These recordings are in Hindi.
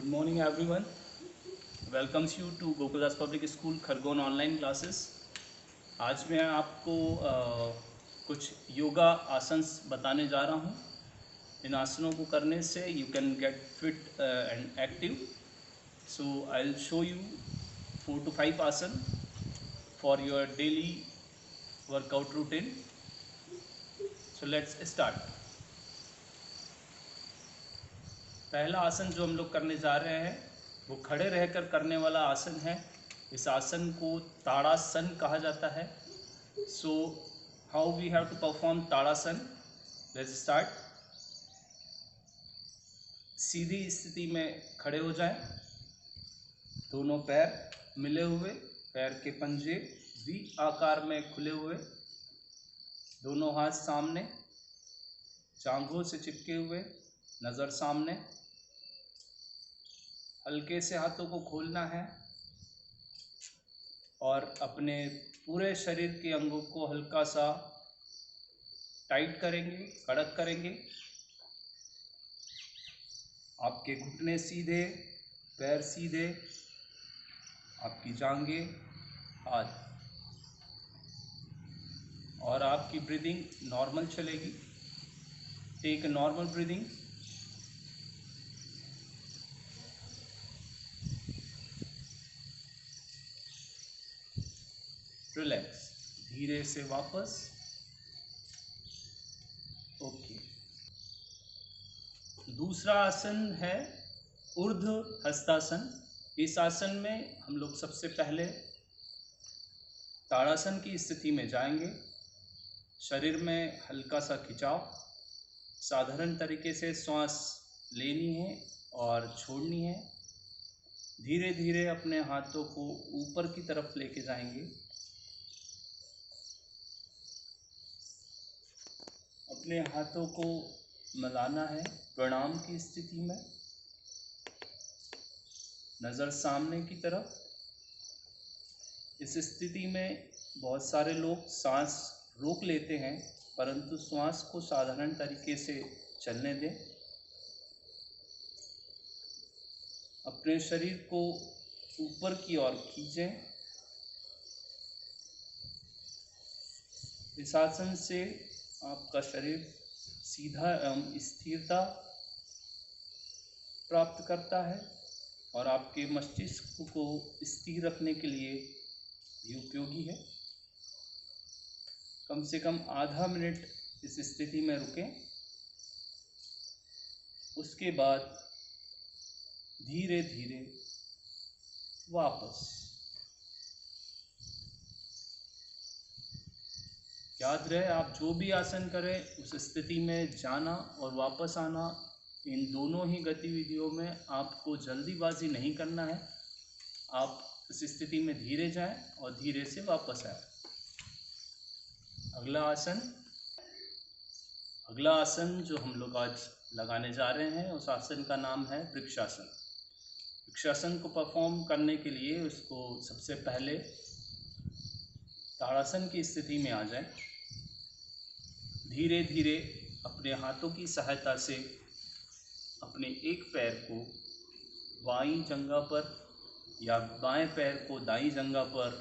Good morning everyone. Welcomes you to Gokuldas Public School Khargone online classes. आज मैं आपको कुछ योगा आसन्स बताने जा रहा हूँ। इन आसनों को करने से you can get fit and active. So I will show you 4 to 5 आसन for your daily workout routine. So let's start. पहला आसन जो हम लोग करने जा रहे हैं वो खड़े रहकर करने वाला आसन है। इस आसन को ताड़ासन कहा जाता है। So how we have to perform Tadasana. Let's start. सीधी स्थिति में खड़े हो जाएं, दोनों पैर मिले हुए, पैर के पंजे वी आकार में खुले हुए, दोनों हाथ सामने, जांघों से चिपके हुए, नज़र सामने। हल्के से हाथों को खोलना है और अपने पूरे शरीर के अंगों को हल्का सा टाइट करेंगे, कड़क करेंगे। आपके घुटने सीधे, पैर सीधे, आपकी जांघें, हाथ, और आपकी ब्रीदिंग नॉर्मल चलेगी। Take a normal breathing. Relax. धीरे से वापस। ओके। दूसरा आसन है ऊर्ध्व हस्तासन। इस आसन में हम लोग सबसे पहले ताड़ासन की स्थिति में जाएंगे। शरीर में हल्का सा खिंचाव, साधारण तरीके से सांस लेनी है और छोड़नी है। धीरे धीरे अपने हाथों को ऊपर की तरफ लेके जाएंगे। अपने हाथों को मिलाना है प्रणाम की स्थिति में, नज़र सामने की तरफ। इस स्थिति में बहुत सारे लोग सांस रोक लेते हैं, परंतु श्वास को साधारण तरीके से चलने दें। अपने शरीर को ऊपर की ओर खींचें। इस आसन से आपका शरीर सीधा एवं स्थिरता प्राप्त करता है और आपके मस्तिष्क को स्थिर रखने के लिए भी उपयोगी है। कम से कम आधा मिनट इस स्थिति में रुकें। उसके बाद धीरे धीरे वापस। याद रहे, आप जो भी आसन करें उस स्थिति में जाना और वापस आना, इन दोनों ही गतिविधियों में आपको जल्दीबाजी नहीं करना है। आप इस स्थिति में धीरे जाएं और धीरे से वापस आएं। अगला आसन जो हम लोग आज लगाने जा रहे हैं उस आसन का नाम है वृक्षासन। वृक्षासन को परफॉर्म करने के लिए उसको सबसे पहले ताड़ासन की स्थिति में आ जाएं। धीरे धीरे अपने हाथों की सहायता से अपने एक पैर को बाईं जंघा पर या बाएं पैर को दाईं जंघा पर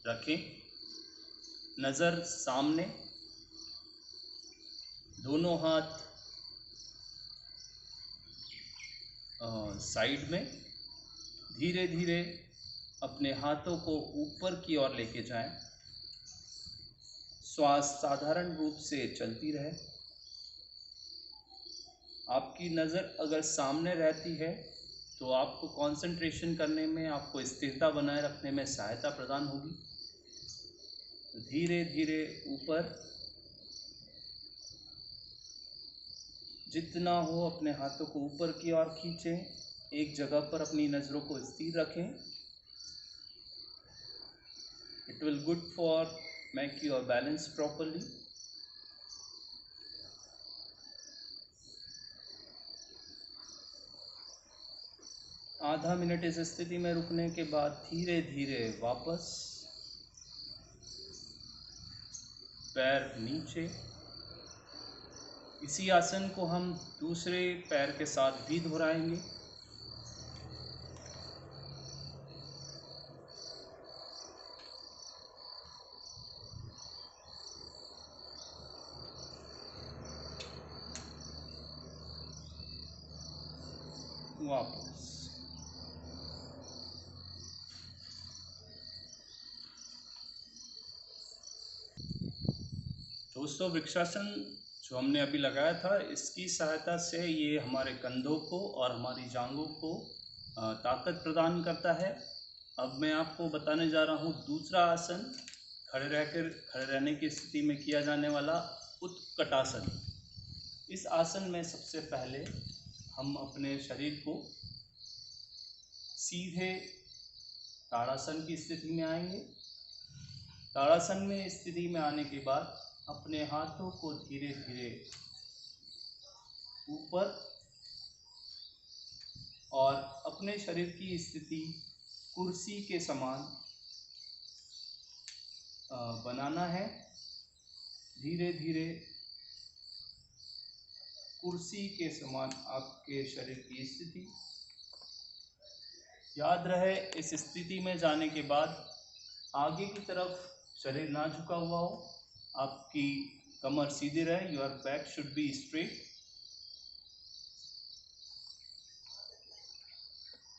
रखें। नज़र सामने, दोनों हाथ साइड में। धीरे धीरे अपने हाथों को ऊपर की ओर लेके जाएं। श्वास साधारण रूप से चलती रहे। आपकी नज़र अगर सामने रहती है तो आपको कंसंट्रेशन करने में, आपको स्थिरता बनाए रखने में सहायता प्रदान होगी। धीरे धीरे ऊपर, जितना हो अपने हाथों को ऊपर की ओर खींचें। एक जगह पर अपनी नज़रों को स्थिर रखें। It will good for make your balance properly. आधा मिनट इस स्थिति में रुकने के बाद धीरे धीरे वापस, पैर नीचे। इसी आसन को हम दूसरे पैर के साथ भी दोहराएंगे। वापस। दोस्तों, वृक्षासन जो हमने अभी लगाया था, इसकी सहायता से ये हमारे कंधों को और हमारी जांघों को ताकत प्रदान करता है। अब मैं आपको बताने जा रहा हूँ दूसरा आसन, खड़े रहने की स्थिति में किया जाने वाला उत्कटासन। इस आसन में सबसे पहले हम अपने शरीर को सीधे ताड़ासन की स्थिति में आएंगे। ताड़ासन में स्थिति में आने के बाद अपने हाथों को धीरे धीरे ऊपर और अपने शरीर की स्थिति कुर्सी के समान बनाना है। धीरे धीरे कुर्सी के समान आपके शरीर की स्थिति। याद रहे, इस स्थिति में जाने के बाद आगे की तरफ शरीर ना झुका हुआ हो, आपकी कमर सीधी रहे। Your back should be straight.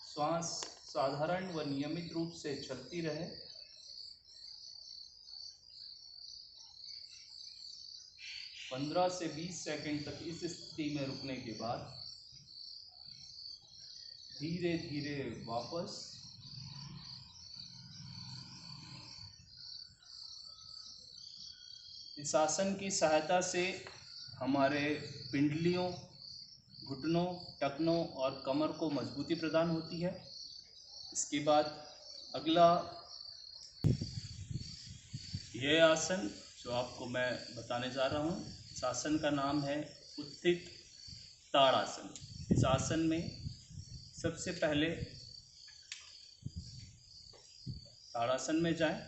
श्वास साधारण व नियमित रूप से चलती रहे। पंद्रह से 20 सेकंड तक इस स्थिति में रुकने के बाद धीरे धीरे वापस। इस आसन की सहायता से हमारे पिंडलियों, घुटनों, टखनों और कमर को मजबूती प्रदान होती है। इसके बाद अगला यह आसन जो आपको मैं बताने जा रहा हूँ, इस आसन का नाम है उत्थित ताड़ासन। इस आसन में सबसे पहले ताड़ासन में जाएं।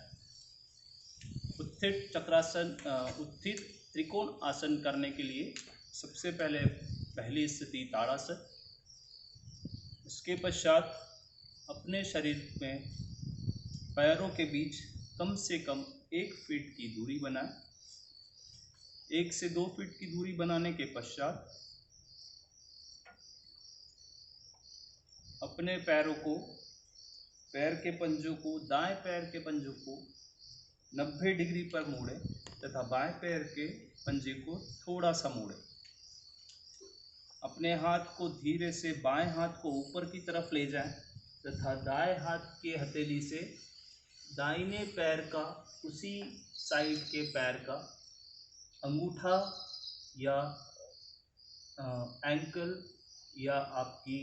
उत्थित चक्रासन, उत्थित त्रिकोण आसन करने के लिए सबसे पहली स्थिति ताड़ासन। उसके पश्चात अपने शरीर में पैरों के बीच कम से कम 1 फीट की दूरी बनाएं। 1 से 2 फीट की दूरी बनाने के पश्चात अपने पैरों को, पैर के पंजों को, दाएं पैर के पंजों को 90 डिग्री पर मोड़ें तथा बाएं पैर के पंजे को थोड़ा सा मोड़ें। अपने हाथ को धीरे से बाएं हाथ को ऊपर की तरफ ले जाएं तथा दाएं हाथ के हथेली से दाहिने पैर का, उसी साइड के पैर का अंगूठा या एंकल या आपकी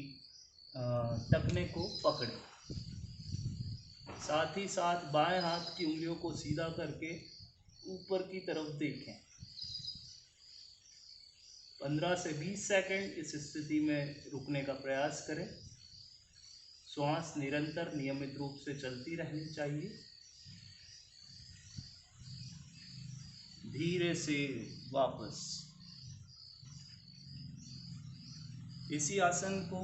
टखने को पकड़ें। साथ ही साथ बाएं हाथ की उंगलियों को सीधा करके ऊपर की तरफ देखें। 15 से 20 सेकंड इस स्थिति में रुकने का प्रयास करें। श्वास निरंतर नियमित रूप से चलती रहनी चाहिए। धीरे से वापस। इसी आसन को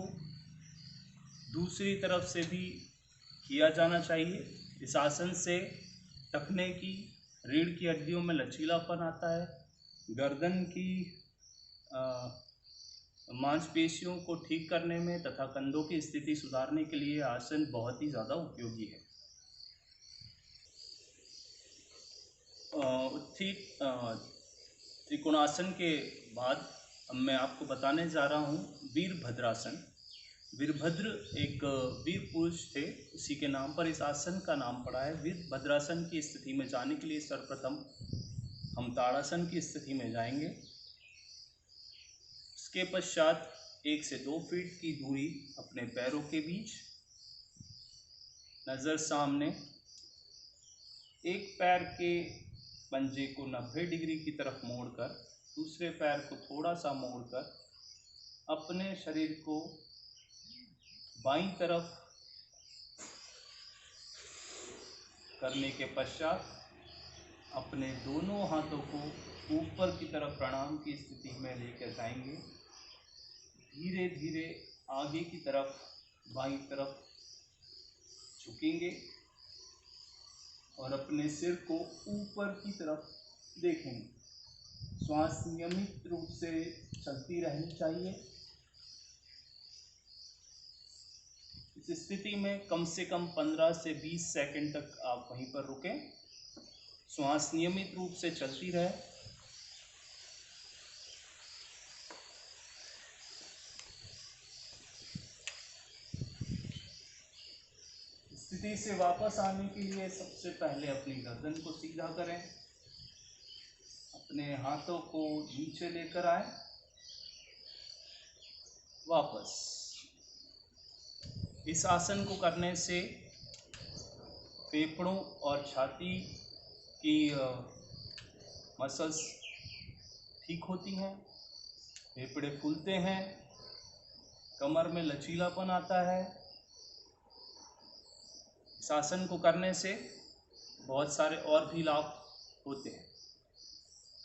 दूसरी तरफ से भी किया जाना चाहिए। इस आसन से टखने की, रीढ़ की हड्डियों में लचीलापन आता है। गर्दन की मांसपेशियों को ठीक करने में तथा कंधों की स्थिति सुधारने के लिए आसन बहुत ही ज़्यादा उपयोगी है। उत्थित त्रिकोणासन के बाद अब मैं आपको बताने जा रहा हूँ वीरभद्रासन। वीरभद्र एक वीर पुरुष थे, उसी के नाम पर इस आसन का नाम पड़ा है। वीरभद्रासन की स्थिति में जाने के लिए सर्वप्रथम हम ताड़ासन की स्थिति में जाएंगे। उसके पश्चात 1 से 2 फीट की दूरी अपने पैरों के बीच, नज़र सामने, एक पैर के पंजे को 90 डिग्री की तरफ मोड़कर दूसरे पैर को थोड़ा सा मोड़कर अपने शरीर को बाईं तरफ करने के पश्चात अपने दोनों हाथों को ऊपर की तरफ प्रणाम की स्थिति में लेकर जाएंगे। धीरे धीरे आगे की तरफ, बाईं तरफ झुकेंगे और अपने सिर को ऊपर की तरफ देखेंगे। श्वास नियमित रूप से चलती रहनी चाहिए। इस स्थिति में कम से कम 15 से 20 सेकंड तक आप वहीं पर रुकें। श्वास नियमित रूप से चलती रहे। स्थिति से वापस आने के लिए सबसे पहले अपनी गर्दन को सीधा करें, अपने हाथों को नीचे लेकर आए, वापस। इस आसन को करने से फेफड़ों और छाती की मसल्स ठीक होती हैं, फेफड़े फूलते हैं, कमर में लचीलापन आता है। इस आसन को करने से बहुत सारे और भी लाभ होते हैं।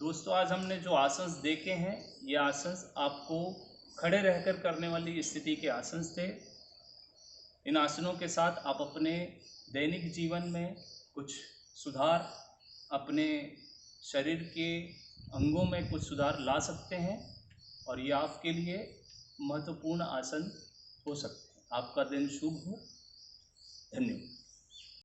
दोस्तों, आज हमने जो आसन देखे हैं, ये आसन आपको खड़े रहकर करने वाली स्थिति के आसन थे। इन आसनों के साथ आप अपने दैनिक जीवन में कुछ सुधार, अपने शरीर के अंगों में कुछ सुधार ला सकते हैं और ये आपके लिए महत्वपूर्ण आसन हो सकते हैं। आपका दिन शुभ हो। धन्यवाद।